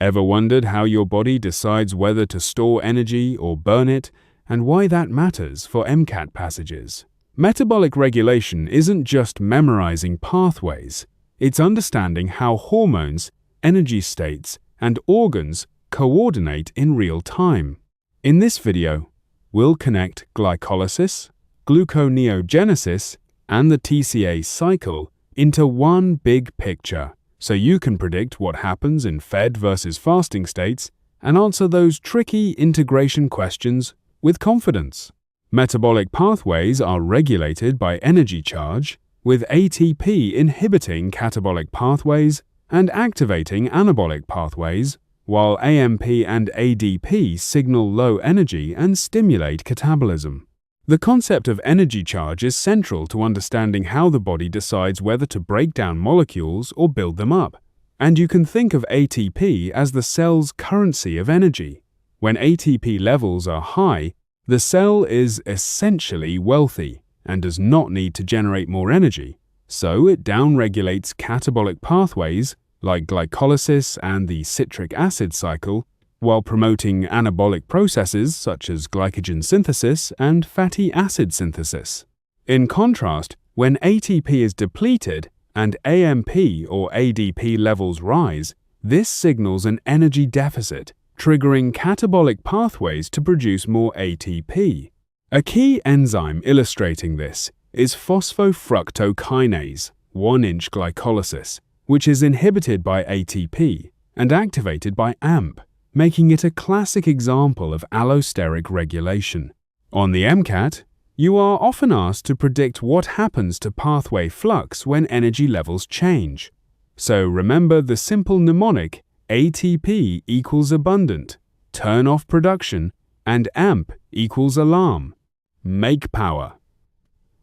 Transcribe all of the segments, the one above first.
Ever wondered how your body decides whether to store energy or burn it, and why that matters for MCAT passages? Metabolic regulation isn't just memorizing pathways, it's understanding how hormones, energy states, and organs coordinate in real time. In this video, we'll connect glycolysis, gluconeogenesis, and the TCA cycle into one big picture, so you can predict what happens in fed versus fasting states and answer those tricky integration questions with confidence. Metabolic pathways are regulated by energy charge, with ATP inhibiting catabolic pathways and activating anabolic pathways, while AMP and ADP signal low energy and stimulate catabolism. The concept of energy charge is central to understanding how the body decides whether to break down molecules or build them up, and you can think of ATP as the cell's currency of energy. When ATP levels are high, the cell is essentially wealthy and does not need to generate more energy, so it downregulates catabolic pathways like glycolysis and the citric acid cycle, while promoting anabolic processes such as glycogen synthesis and fatty acid synthesis. In contrast, when ATP is depleted and AMP or ADP levels rise, this signals an energy deficit, triggering catabolic pathways to produce more ATP. A key enzyme illustrating this is phosphofructokinase, 1-inch glycolysis, which is inhibited by ATP and activated by AMP, making it a classic example of allosteric regulation. On the MCAT, you are often asked to predict what happens to pathway flux when energy levels change. So remember the simple mnemonic ATP equals abundant, turn off production, and AMP equals alarm. Make power.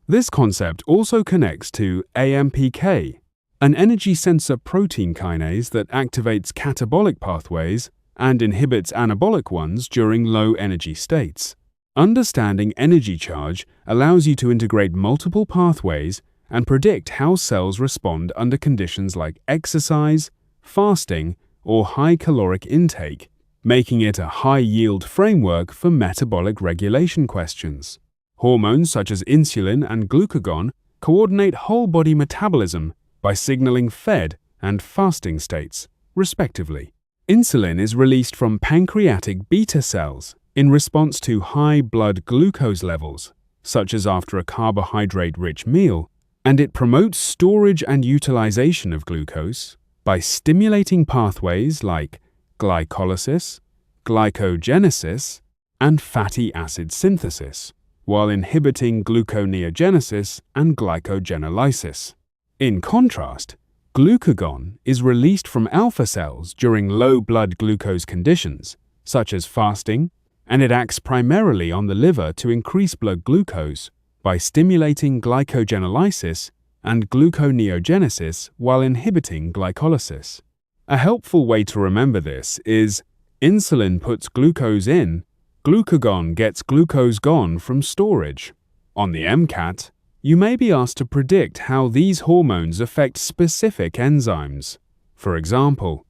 This concept also connects to AMPK, an energy sensor protein kinase that activates catabolic pathways and inhibits anabolic ones during low energy states. Understanding energy charge allows you to integrate multiple pathways and predict how cells respond under conditions like exercise, fasting, or high caloric intake, making it a high-yield framework for metabolic regulation questions. Hormones such as insulin and glucagon coordinate whole-body metabolism by signaling fed and fasting states, respectively. Insulin is released from pancreatic beta cells in response to high blood glucose levels, such as after a carbohydrate-rich meal, and it promotes storage and utilization of glucose by stimulating pathways like glycolysis, glycogenesis, and fatty acid synthesis, while inhibiting gluconeogenesis and glycogenolysis. In contrast, glucagon is released from alpha cells during low blood glucose conditions, such as fasting, and it acts primarily on the liver to increase blood glucose by stimulating glycogenolysis and gluconeogenesis while inhibiting glycolysis. A helpful way to remember this is insulin puts glucose in, glucagon gets glucose gone from storage. On the MCAT, you may be asked to predict how these hormones affect specific enzymes. For example,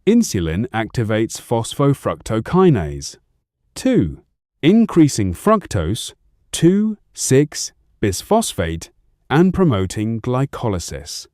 insulin activates phosphofructokinase 2, increasing fructose 2,6-bisphosphate and promoting glycolysis,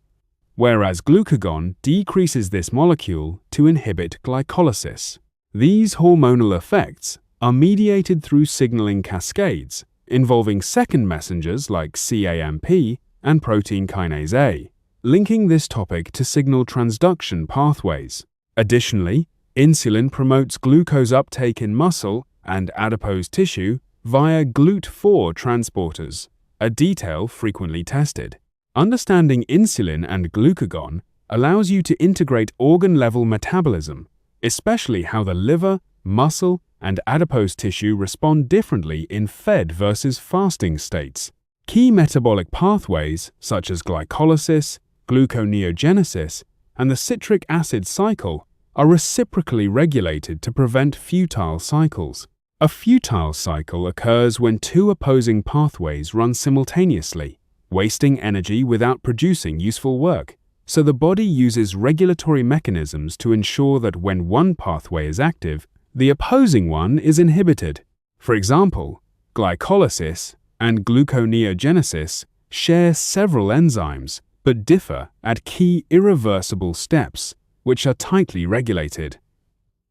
whereas glucagon decreases this molecule to inhibit glycolysis. These hormonal effects are mediated through signaling cascades involving second messengers like CAMP and protein kinase A, linking this topic to signal transduction pathways. Additionally, insulin promotes glucose uptake in muscle and adipose tissue via GLUT4 transporters, a detail frequently tested. Understanding insulin and glucagon allows you to integrate organ-level metabolism, especially how the liver, muscle, and adipose tissue respond differently in fed versus fasting states. Key metabolic pathways, such as glycolysis, gluconeogenesis, and the citric acid cycle, are reciprocally regulated to prevent futile cycles. A futile cycle occurs when two opposing pathways run simultaneously, wasting energy without producing useful work. So the body uses regulatory mechanisms to ensure that when one pathway is active, the opposing one is inhibited. For example, glycolysis and gluconeogenesis share several enzymes, but differ at key irreversible steps, which are tightly regulated.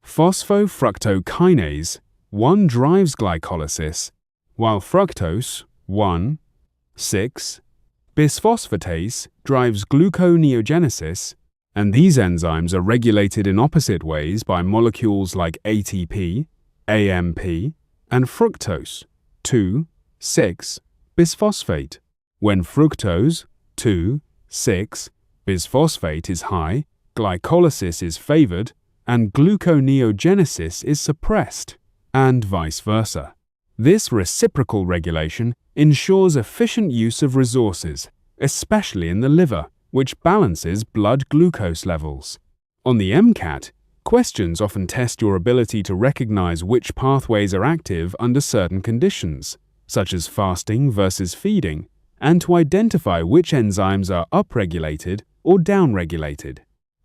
Phosphofructokinase 1 drives glycolysis, while fructose 1,6-bisphosphatase drives gluconeogenesis, and these enzymes are regulated in opposite ways by molecules like ATP, AMP, and fructose 2,6-bisphosphate. When fructose 2,6-bisphosphate is high, glycolysis is favored and gluconeogenesis is suppressed, and vice versa. This reciprocal regulation ensures efficient use of resources, especially in the liver, which balances blood glucose levels. On the MCAT, questions often test your ability to recognize which pathways are active under certain conditions, such as fasting versus feeding, and to identify which enzymes are upregulated or downregulated.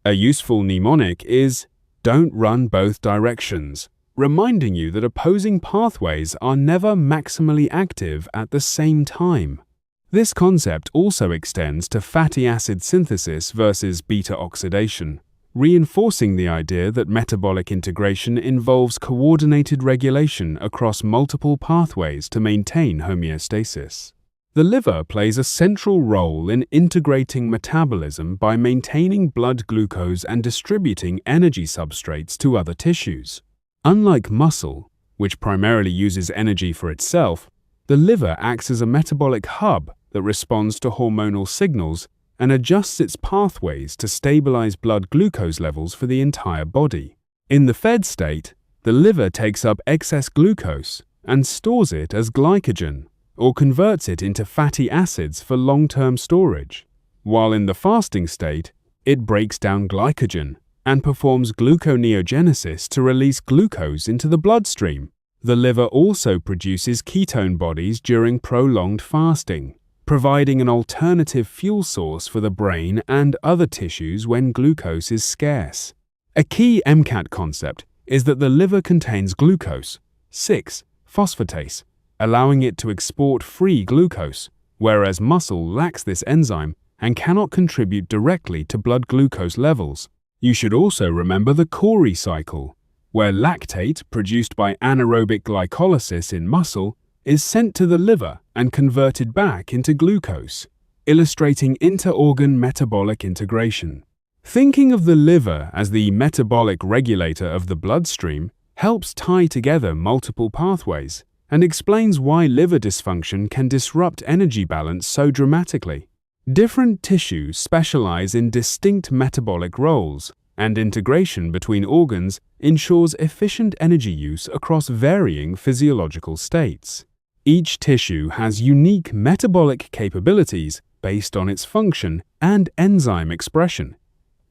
A useful mnemonic is, "Don't run both directions," reminding you that opposing pathways are never maximally active at the same time. This concept also extends to fatty acid synthesis versus beta oxidation, reinforcing the idea that metabolic integration involves coordinated regulation across multiple pathways to maintain homeostasis. The liver plays a central role in integrating metabolism by maintaining blood glucose and distributing energy substrates to other tissues. Unlike muscle, which primarily uses energy for itself, the liver acts as a metabolic hub that responds to hormonal signals and adjusts its pathways to stabilize blood glucose levels for the entire body. In the fed state, the liver takes up excess glucose and stores it as glycogen, or converts it into fatty acids for long-term storage, while in the fasting state, it breaks down glycogen and performs gluconeogenesis to release glucose into the bloodstream. The liver also produces ketone bodies during prolonged fasting, providing an alternative fuel source for the brain and other tissues when glucose is scarce. A key MCAT concept is that the liver contains glucose, 6-phosphatase, allowing it to export free glucose, whereas muscle lacks this enzyme and cannot contribute directly to blood glucose levels. You should also remember the Cori cycle, where lactate produced by anaerobic glycolysis in muscle is sent to the liver and converted back into glucose, illustrating inter-organ metabolic integration. Thinking of the liver as the metabolic regulator of the bloodstream helps tie together multiple pathways and explains why liver dysfunction can disrupt energy balance so dramatically. Different tissues specialize in distinct metabolic roles, and integration between organs ensures efficient energy use across varying physiological states. Each tissue has unique metabolic capabilities based on its function and enzyme expression.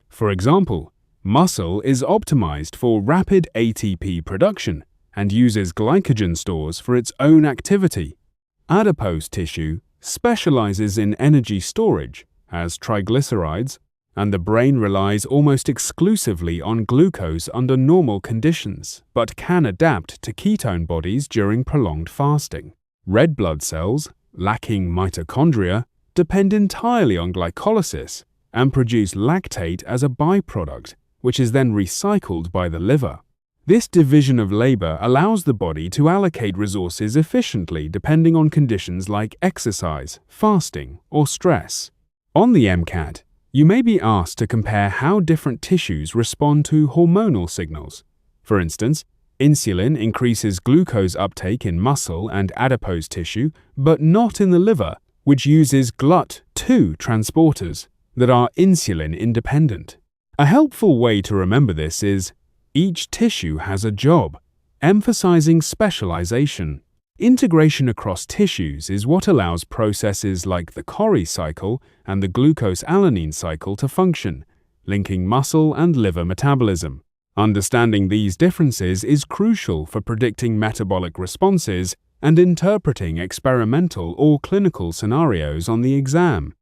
For example, muscle is optimized for rapid ATP production and uses glycogen stores for its own activity. Adipose tissue specializes in energy storage, as triglycerides, and the brain relies almost exclusively on glucose under normal conditions, but can adapt to ketone bodies during prolonged fasting. Red blood cells, lacking mitochondria, depend entirely on glycolysis and produce lactate as a byproduct, which is then recycled by the liver. This division of labor allows the body to allocate resources efficiently depending on conditions like exercise, fasting, or stress. On the MCAT, you may be asked to compare how different tissues respond to hormonal signals. For instance, insulin increases glucose uptake in muscle and adipose tissue, but not in the liver, which uses GLUT2 transporters that are insulin independent. A helpful way to remember this is each tissue has a job, emphasizing specialization. Integration across tissues is what allows processes like the Cori cycle and the glucose-alanine cycle to function, linking muscle and liver metabolism. Understanding these differences is crucial for predicting metabolic responses and interpreting experimental or clinical scenarios on the exam.